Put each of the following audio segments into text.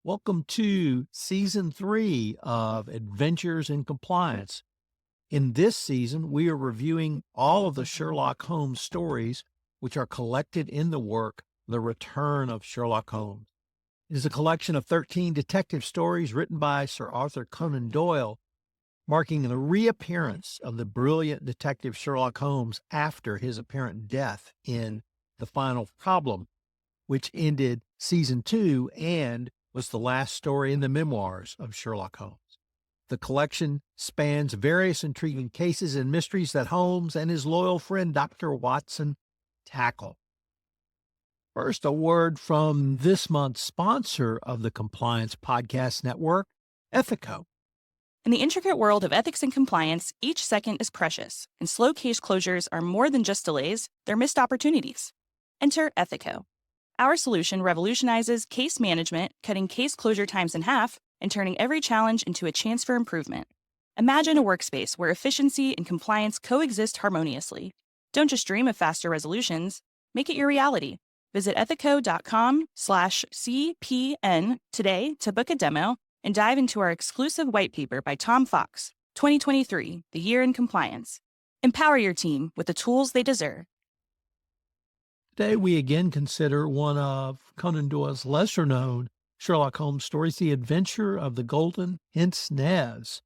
Welcome to Season 3 of Adventures in Compliance. In this season, we are reviewing all of the Sherlock Holmes stories which are collected in the work The Return of Sherlock Holmes. It is a collection of 13 detective stories written by Sir Arthur Conan Doyle, marking the reappearance of the brilliant detective Sherlock Holmes after his apparent death in The Final Problem, which ended Season 2 and was the last story in the memoirs of Sherlock Holmes. The collection spans various intriguing cases and mysteries that Holmes and his loyal friend Dr. Watson tackle. First, a word from this month's sponsor of the Compliance Podcast Network, Ethico. In the intricate world of ethics and compliance, each second is precious, and slow case closures are more than just delays, they're missed opportunities. Enter Ethico. Our solution revolutionizes case management, cutting case closure times in half and turning every challenge into a chance for improvement. Imagine a workspace where efficiency and compliance coexist harmoniously. Don't just dream of faster resolutions, make it your reality. Visit ethico.com/CPN today to book a demo and dive into our exclusive white paper by Tom Fox, 2023, The Year in Compliance. Empower your team with the tools they deserve. Today, we again consider one of Conan Doyle's lesser-known Sherlock Holmes stories, The Adventure of the Golden Pince-Nez,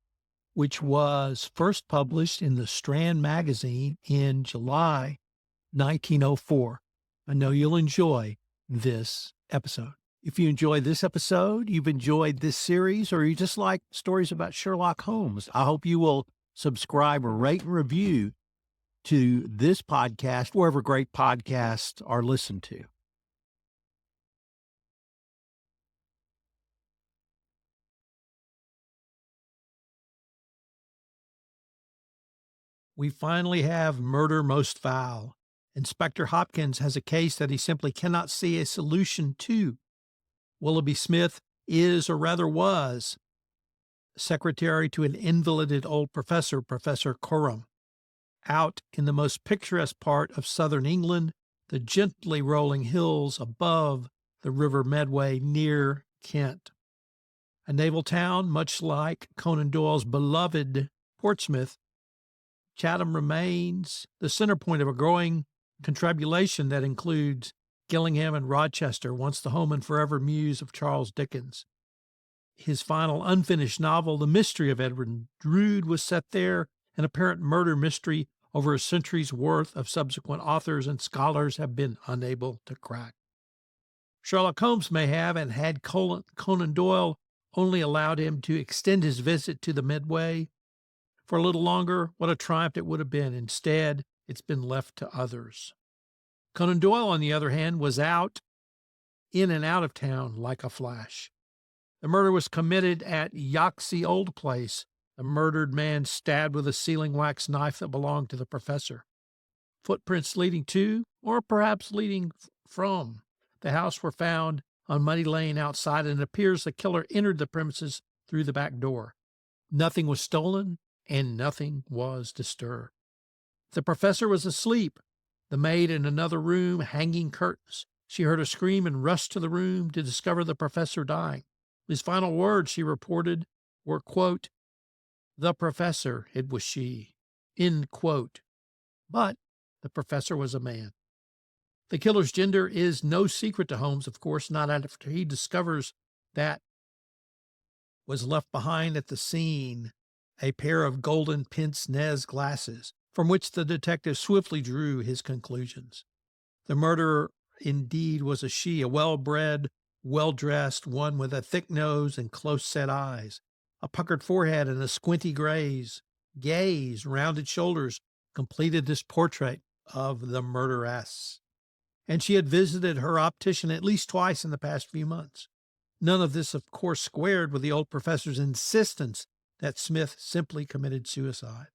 which was first published in the Strand magazine in July 1904. I know you'll enjoy this episode. If you enjoyed this episode, you've enjoyed this series, or you just like stories about Sherlock Holmes, I hope you will subscribe or rate and review to this podcast, wherever great podcasts are listened to. We finally have Murder Most Foul. Inspector Hopkins has a case that he simply cannot see a solution to. Willoughby Smith is, or rather was, secretary to an invalided old professor, Professor Coram. Out in the most picturesque part of southern England, the gently rolling hills above the River Medway near Kent. A naval town, much like Conan Doyle's beloved Portsmouth, Chatham remains the center point of a growing confabulation that includes Gillingham and Rochester, once the home and forever muse of Charles Dickens. His final unfinished novel, The Mystery of Edwin Drood, was set there, an apparent murder mystery over a century's worth of subsequent authors and scholars have been unable to crack. Sherlock Holmes may have, and had Conan Doyle only allowed him to extend his visit to the Medway for a little longer, what a triumph it would have been. Instead, it's been left to others. Conan Doyle, on the other hand, was out, in and out of town like a flash. The murder was committed at Yaxley Old Place. The murdered man stabbed with a sealing wax knife that belonged to the professor. Footprints leading to, or perhaps leading from, the house were found on Muddy Lane outside, and it appears the killer entered the premises through the back door. Nothing was stolen, and nothing was disturbed. The professor was asleep, the maid in another room hanging curtains. She heard a scream and rushed to the room to discover the professor dying. His final words, she reported, were, quote, "The professor, it was she," end quote. But the professor was a man. The killer's gender is no secret to Holmes, of course, not after he discovers that was left behind at the scene a pair of Golden Pince-Nez glasses, from which the detective swiftly drew his conclusions. The murderer indeed was a she, a well-bred, well-dressed one with a thick nose and close-set eyes. A puckered forehead and a squinty gaze, rounded shoulders completed this portrait of the murderess. And she had visited her optician at least twice in the past few months. None of this, of course, squared with the old professor's insistence that Smith simply committed suicide.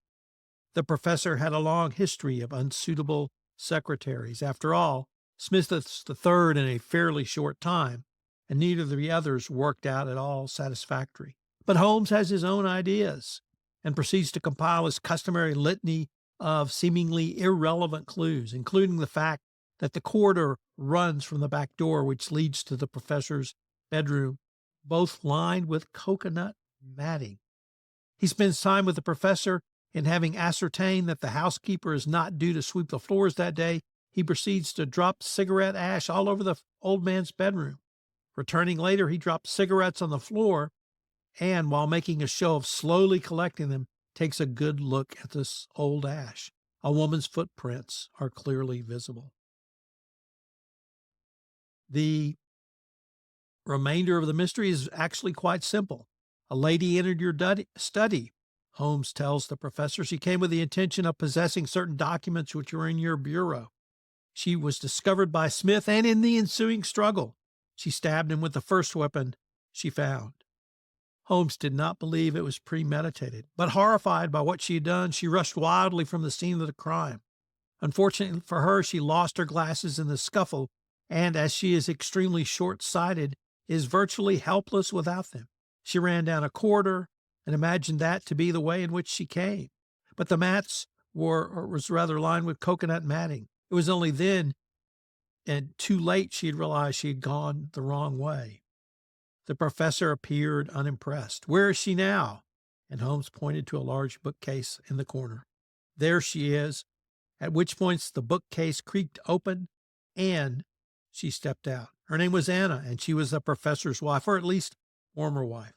The professor had a long history of unsuitable secretaries. After all, Smith is the third in a fairly short time, and neither of the others worked out at all satisfactory. But Holmes has his own ideas and proceeds to compile his customary litany of seemingly irrelevant clues, including the fact that the corridor runs from the back door, which leads to the professor's bedroom both lined with coconut matting. He spends time with the professor, and having ascertained that the housekeeper is not due to sweep the floors that day, he proceeds to drop cigarette ash all over the old man's bedroom. Returning later, he drops cigarettes on the floor and, while making a show of slowly collecting them, takes a good look at this old ash. A woman's footprints are clearly visible. The remainder of the mystery is actually quite simple. A lady entered your study. Holmes tells the professor she came with the intention of possessing certain documents which were in your bureau. She was discovered by Smith, and in the ensuing struggle, she stabbed him with the first weapon she found. Holmes did not believe it was premeditated, but horrified by what she had done, she rushed wildly from the scene of the crime. Unfortunately for her, she lost her glasses in the scuffle, and as she is extremely short-sighted, is virtually helpless without them. She ran down a corridor and imagined that to be the way in which she came. But the mats was rather lined with coconut matting. It was only then, and too late, she had realized she had gone the wrong way. The professor appeared unimpressed. "Where is she now?" And Holmes pointed to a large bookcase in the corner. "There she is," at which points the bookcase creaked open and she stepped out. Her name was Anna, and she was the professor's wife, or at least former wife.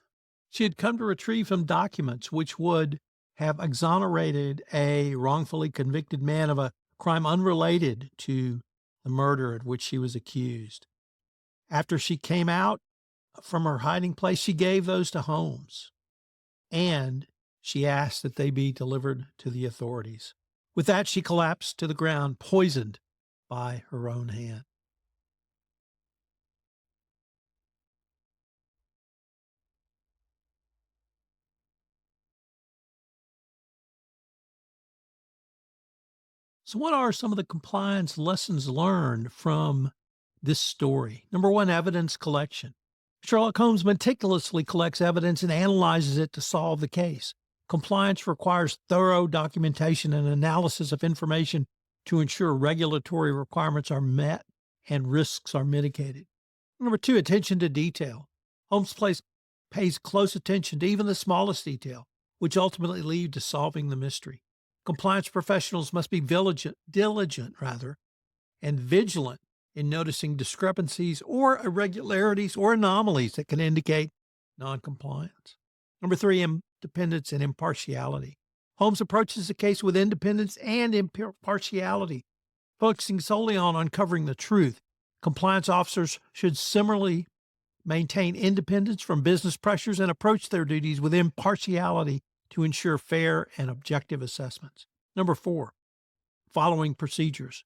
She had come to retrieve some documents which would have exonerated a wrongfully convicted man of a crime unrelated to the murder at which she was accused. After she came out from her hiding place, she gave those to Holmes, and she asked that they be delivered to the authorities. With that, she collapsed to the ground, poisoned by her own hand. So, what are some of the compliance lessons learned from this story? Number one, evidence collection. Sherlock Holmes meticulously collects evidence and analyzes it to solve the case. Compliance requires thorough documentation and analysis of information to ensure regulatory requirements are met and risks are mitigated. Number two, attention to detail. Holmes pays close attention to even the smallest detail, which ultimately lead to solving the mystery. Compliance professionals must be diligent, and vigilant in noticing discrepancies or irregularities or anomalies that can indicate noncompliance. Number three, independence and impartiality. Holmes approaches the case with independence and impartiality, focusing solely on uncovering the truth. Compliance officers should similarly maintain independence from business pressures and approach their duties with impartiality to ensure fair and objective assessments. Number four, following procedures.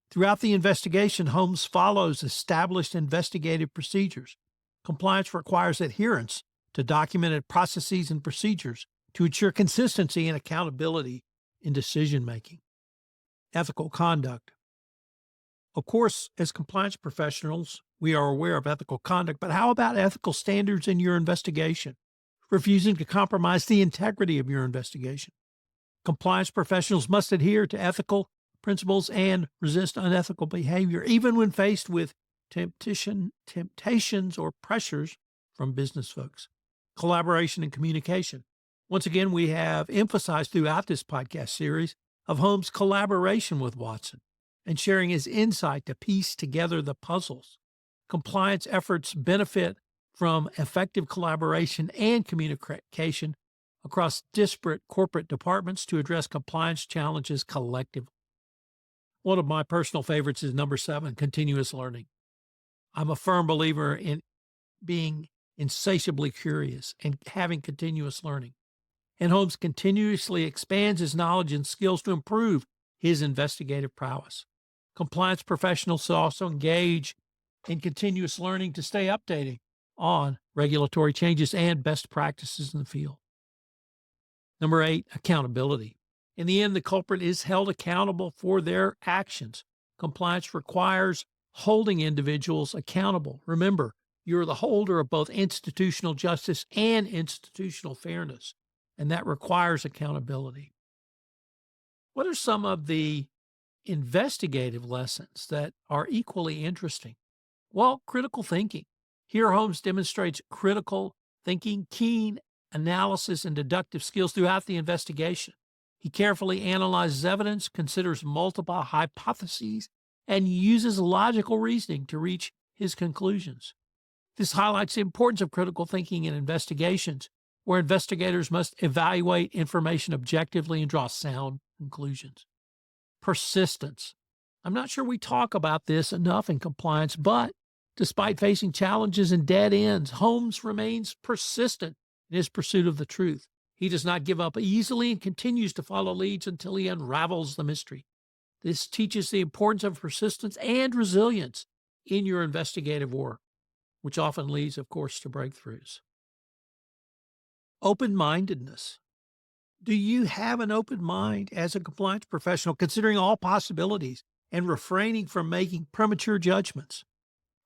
Throughout the investigation, Holmes follows established investigative procedures. Compliance requires adherence to documented processes and procedures to ensure consistency and accountability in decision-making. Ethical conduct. Of course, as compliance professionals, we are aware of ethical conduct, but how about ethical standards in your investigation? Refusing to compromise the integrity of your investigation. Compliance professionals must adhere to ethical principles and resist unethical behavior, even when faced with temptations or pressures from business folks. Collaboration and communication. Once again, we have emphasized throughout this podcast series of Holmes' collaboration with Watson and sharing his insight to piece together the puzzles. Compliance efforts benefit from effective collaboration and communication across disparate corporate departments to address compliance challenges collectively. One of my personal favorites is number 7, continuous learning. I'm a firm believer in being insatiably curious and having continuous learning. And Holmes continuously expands his knowledge and skills to improve his investigative prowess. Compliance professionals also engage in continuous learning to stay updated on regulatory changes and best practices in the field. Number 8, accountability. In the end, the culprit is held accountable for their actions. Compliance requires holding individuals accountable. Remember, you're the holder of both institutional justice and institutional fairness, and that requires accountability. What are some of the investigative lessons that are equally interesting? Well, critical thinking. Here, Holmes demonstrates critical thinking, keen analysis, and deductive skills throughout the investigation. He carefully analyzes evidence, considers multiple hypotheses, and uses logical reasoning to reach his conclusions. This highlights the importance of critical thinking in investigations, where investigators must evaluate information objectively and draw sound conclusions. Persistence. I'm not sure we talk about this enough in compliance, but despite facing challenges and dead ends, Holmes remains persistent in his pursuit of the truth. He does not give up easily and continues to follow leads until he unravels the mystery. This teaches the importance of persistence and resilience in your investigative work, which often leads, of course, to breakthroughs. Open-mindedness. Do you have an open mind as a compliance professional, considering all possibilities and refraining from making premature judgments?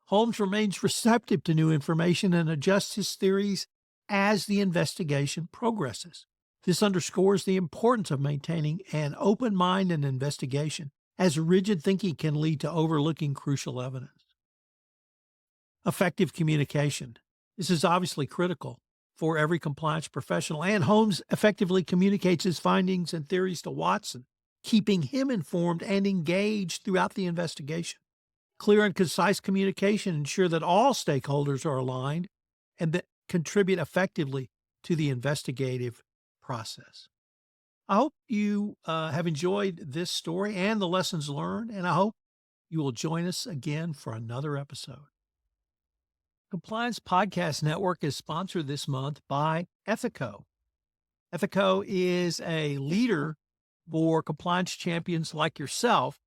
Holmes remains receptive to new information and adjusts his theories as the investigation progresses. This underscores the importance of maintaining an open mind in investigation, as rigid thinking can lead to overlooking crucial evidence. Effective communication. This is obviously critical for every compliance professional, and Holmes effectively communicates his findings and theories to Watson, keeping him informed and engaged throughout the investigation. Clear and concise communication ensure that all stakeholders are aligned and that contribute effectively to the investigative process. I hope you have enjoyed this story and the lessons learned, and I hope you will join us again for another episode. Compliance Podcast Network is sponsored this month by Ethico. Ethico is a leader for compliance champions like yourself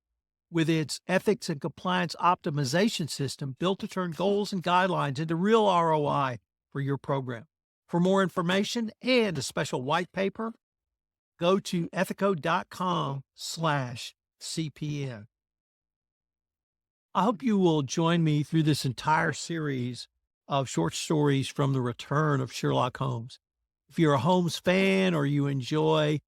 with its ethics and compliance optimization system built to turn goals and guidelines into real ROI for your program. For more information and a special white paper, go to ethico.com/CPN. I hope you will join me through this entire series of short stories from the return of Sherlock Holmes. If you're a Holmes fan or you enjoy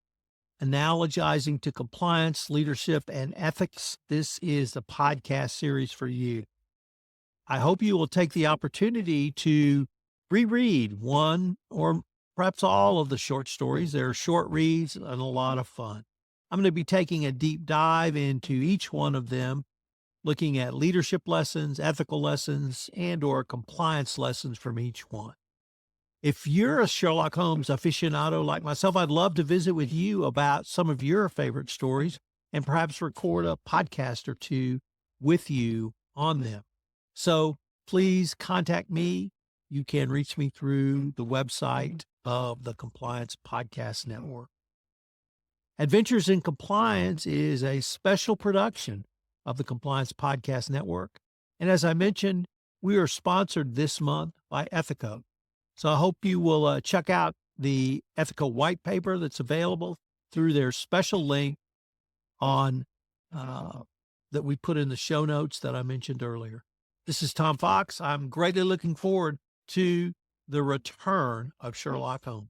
analogizing to compliance, leadership, and ethics, this is the podcast series for you. I hope you will take the opportunity to reread one or perhaps all of the short stories. They're short reads and a lot of fun. I'm going to be taking a deep dive into each one of them, looking at leadership lessons, ethical lessons, and or compliance lessons from each one. If you're a Sherlock Holmes aficionado like myself, I'd love to visit with you about some of your favorite stories and perhaps record a podcast or two with you on them. So please contact me. You can reach me through the website of the Compliance Podcast Network. Adventures in Compliance is a special production of the Compliance Podcast Network. And as I mentioned, we are sponsored this month by Ethico. So I hope you will check out the Ethico white paper that's available through their special link on that we put in the show notes that I mentioned earlier. This is Tom Fox. I'm greatly looking forward to the return of Sherlock Holmes.